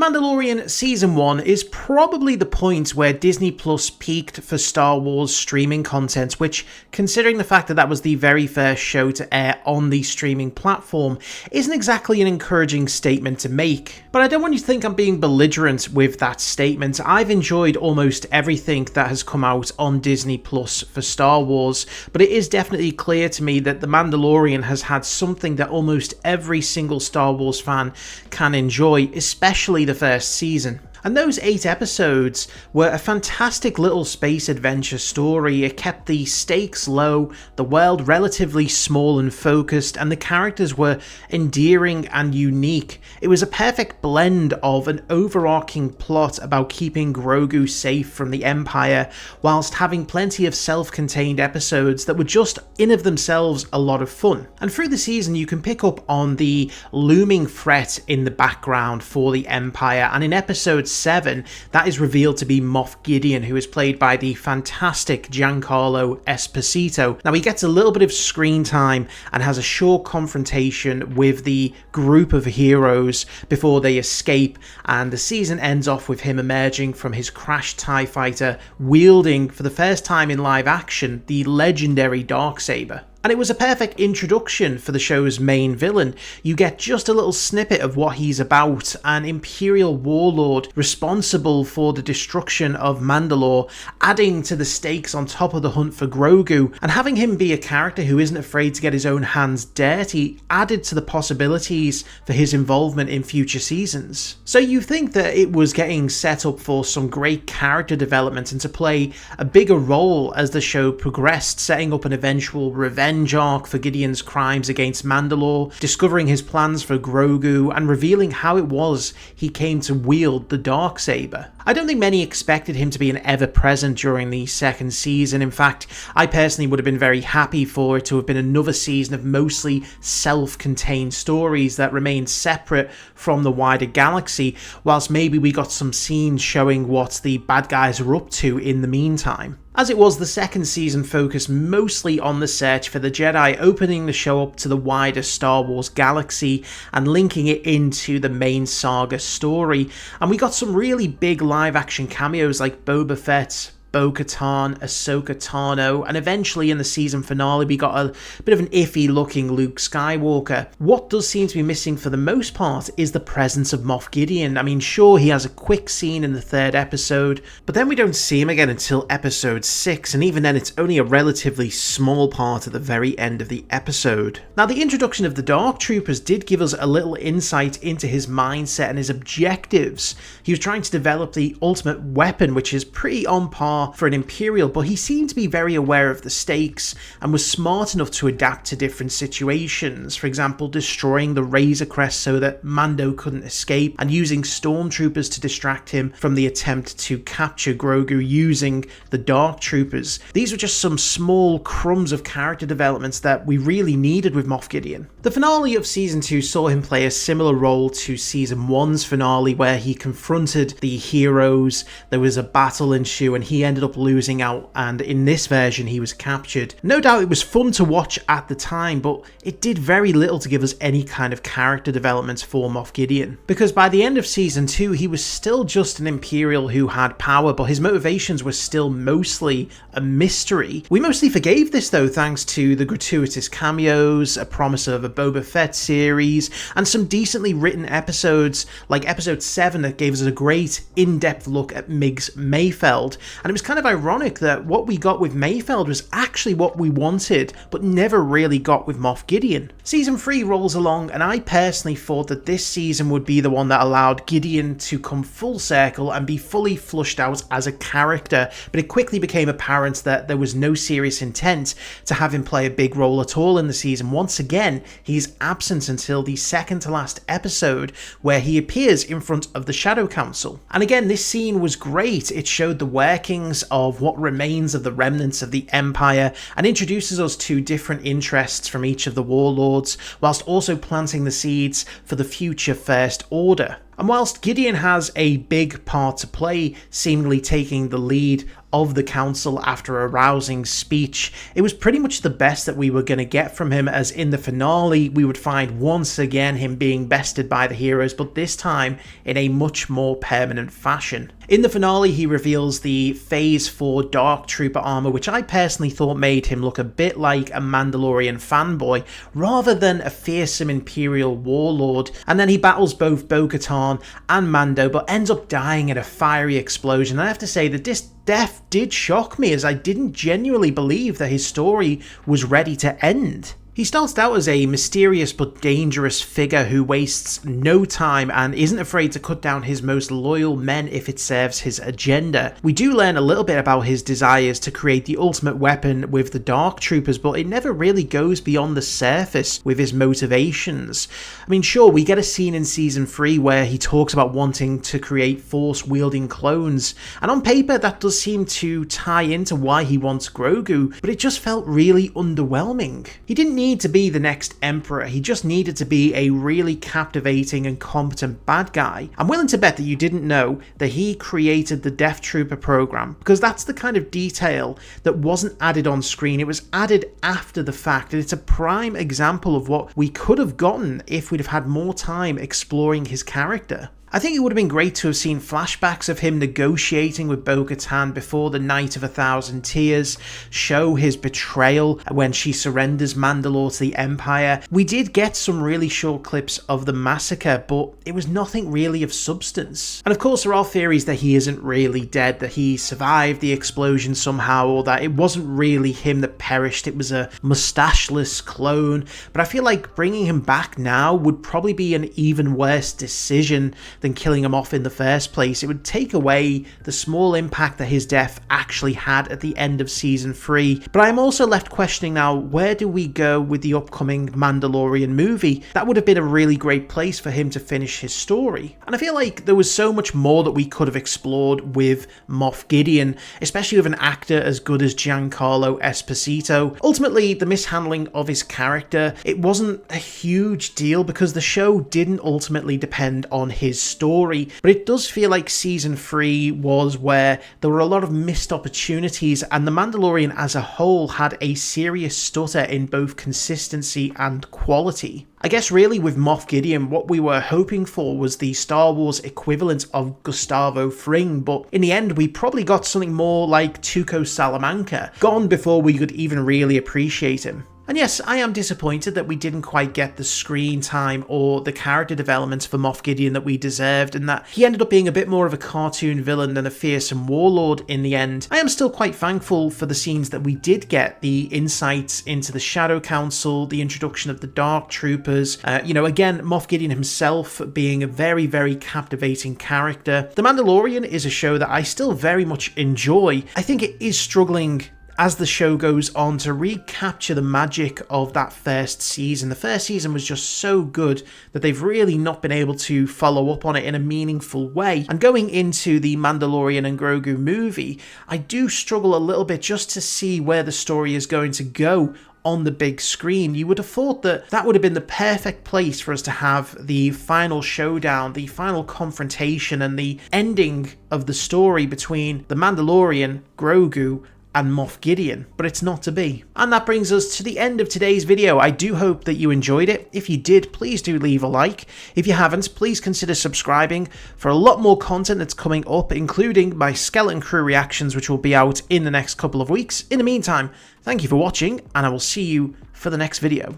Mandalorian Season 1 is probably the point where Disney Plus peaked for Star Wars streaming content, which, considering the fact that that was the very first show to air on the streaming platform, isn't exactly an encouraging statement to make. But I don't want you to think I'm being belligerent with that statement. I've enjoyed almost everything that has come out on Disney Plus for Star Wars, but it is definitely clear to me that The Mandalorian has had something that almost every single Star Wars fan can enjoy, especially the first season. And those 8 episodes were a fantastic little space adventure story. It kept the stakes low, the world relatively small and focused, and the characters were endearing and unique. It was a perfect blend of an overarching plot about keeping Grogu safe from the Empire, whilst having plenty of self-contained episodes that were just in of themselves a lot of fun. And through the season you can pick up on the looming threat in the background for the Empire, and in episode 7, that is revealed to be Moff Gideon, who is played by the fantastic Giancarlo Esposito. Now, he gets a little bit of screen time and has a short confrontation with the group of heroes before they escape, and the season ends off with him emerging from his crashed TIE fighter, wielding, for the first time in live action, the legendary Darksaber. And it was a perfect introduction for the show's main villain. You get just a little snippet of what he's about, an Imperial Warlord responsible for the destruction of Mandalore, adding to the stakes on top of the hunt for Grogu, and having him be a character who isn't afraid to get his own hands dirty added to the possibilities for his involvement in future seasons. So you think that it was getting set up for some great character development and to play a bigger role as the show progressed, setting up an eventual revenge arc for Gideon's crimes against Mandalore, discovering his plans for Grogu, and revealing how it was he came to wield the Darksaber. I don't think many expected him to be an ever-present during the second season. In fact, I personally would have been very happy for it to have been another season of mostly self-contained stories that remained separate from the wider galaxy, whilst maybe we got some scenes showing what the bad guys are up to in the meantime. As it was, the second season focused mostly on the search for the Jedi, opening the show up to the wider Star Wars galaxy and linking it into the main saga story. And we got some really big live-action cameos like Boba Fett, Bo-Katan, Ahsoka Tano, and eventually in the season finale we got a bit of an iffy looking Luke Skywalker. What does seem to be missing for the most part is the presence of Moff Gideon. I mean, sure, he has a quick scene in the 3rd episode, but then we don't see him again until episode 6, and even then it's only a relatively small part at the very end of the episode. Now, the introduction of the Dark Troopers did give us a little insight into his mindset and his objectives. He was trying to develop the ultimate weapon, which is pretty on par for an Imperial, but he seemed to be very aware of the stakes and was smart enough to adapt to different situations. For example, destroying the Razor Crest so that Mando couldn't escape, and using stormtroopers to distract him from the attempt to capture Grogu using the Dark Troopers. These were just some small crumbs of character developments that we really needed with Moff Gideon. The finale of Season 2 saw him play a similar role to Season 1's finale, where he confronted the heroes, there was a battle ensue, and he ended up losing out, and in this version he was captured. No doubt it was fun to watch at the time, but it did very little to give us any kind of character development for Moff Gideon, because by the end of Season 2 he was still just an Imperial who had power, but his motivations were still mostly a mystery. We mostly forgave this though, thanks to the gratuitous cameos, a promise of a Boba Fett series, and some decently written episodes like episode 7 that gave us a great in-depth look at Migs Mayfeld. And it was kind of ironic that what we got with Mayfeld was actually what we wanted, but never really got with Moff Gideon. Season 3 rolls along, and I personally thought that this season would be the one that allowed Gideon to come full circle and be fully flushed out as a character, but it quickly became apparent that there was no serious intent to have him play a big role at all in the season. Once again, he's absent until the second to last episode, where he appears in front of the Shadow Council. And again, this scene was great. It showed the workings of what remains of the remnants of the Empire and introduces us to different interests from each of the warlords, whilst also planting the seeds for the future First Order. And whilst Gideon has a big part to play, seemingly taking the lead of the council after a rousing speech. It was pretty much the best that we were going to get from him, as in the finale we would find once again him being bested by the heroes, but this time in a much more permanent fashion. In the finale, he reveals the Phase 4 Dark Trooper armor, which I personally thought made him look a bit like a Mandalorian fanboy, rather than a fearsome Imperial Warlord. And then he battles both Bo-Katan and Mando, but ends up dying in a fiery explosion. And I have to say that this death did shock me, as I didn't genuinely believe that his story was ready to end. He starts out as a mysterious but dangerous figure who wastes no time and isn't afraid to cut down his most loyal men if it serves his agenda. We do learn a little bit about his desires to create the ultimate weapon with the Dark Troopers, but it never really goes beyond the surface with his motivations. I mean, sure, we get a scene in Season 3 where he talks about wanting to create Force-wielding clones, and on paper that does seem to tie into why he wants Grogu, but it just felt really underwhelming. He didn't need to be the next Emperor, he just needed to be a really captivating and competent bad guy. I'm willing to bet that you didn't know that he created the Death Trooper program, because that's the kind of detail that wasn't added on screen, it was added after the fact, and it's a prime example of what we could have gotten if we'd have had more time exploring his character. I think it would have been great to have seen flashbacks of him negotiating with Bo-Katan before the Night of 1,000 Tears, show his betrayal when she surrenders Mandalore to the Empire. We did get some really short clips of the massacre, but it was nothing really of substance. And of course there are theories that he isn't really dead, that he survived the explosion somehow, or that it wasn't really him that perished, it was a mustacheless clone. But I feel like bringing him back now would probably be an even worse decision than killing him off in the first place. It would take away the small impact that his death actually had at the end of Season 3. But I am also left questioning now, where do we go with the upcoming Mandalorian movie? That would have been a really great place for him to finish his story. And I feel like there was so much more that we could have explored with Moff Gideon, especially with an actor as good as Giancarlo Esposito. Ultimately, the mishandling of his character, it wasn't a huge deal because the show didn't ultimately depend on his story, but it does feel like Season 3 was where there were a lot of missed opportunities, and The Mandalorian as a whole had a serious stutter in both consistency and quality. I guess really with Moff Gideon, what we were hoping for was the Star Wars equivalent of Gustavo Fring, but in the end we probably got something more like Tuco Salamanca, gone before we could even really appreciate him. And yes, I am disappointed that we didn't quite get the screen time or the character development for Moff Gideon that we deserved, and that he ended up being a bit more of a cartoon villain than a fearsome warlord in the end. I am still quite thankful for the scenes that we did get, the insights into the Shadow Council, the introduction of the Dark Troopers, again, Moff Gideon himself being a very, very captivating character. The Mandalorian is a show that I still very much enjoy. I think it is struggling as the show goes on to recapture the magic of that first season. The first season was just so good that they've really not been able to follow up on it in a meaningful way. And going into the Mandalorian and Grogu movie, I do struggle a little bit just to see where the story is going to go on the big screen. You would have thought that that would have been the perfect place for us to have the final showdown, the final confrontation, and the ending of the story between the Mandalorian, Grogu, and Moff Gideon, but it's not to be. And that brings us to the end of today's video. I do hope that you enjoyed it. If you did, please do leave a like. If you haven't, please consider subscribing for a lot more content that's coming up, including my Skeleton Crew reactions, which will be out in the next couple of weeks. In the meantime, thank you for watching, and I will see you for the next video.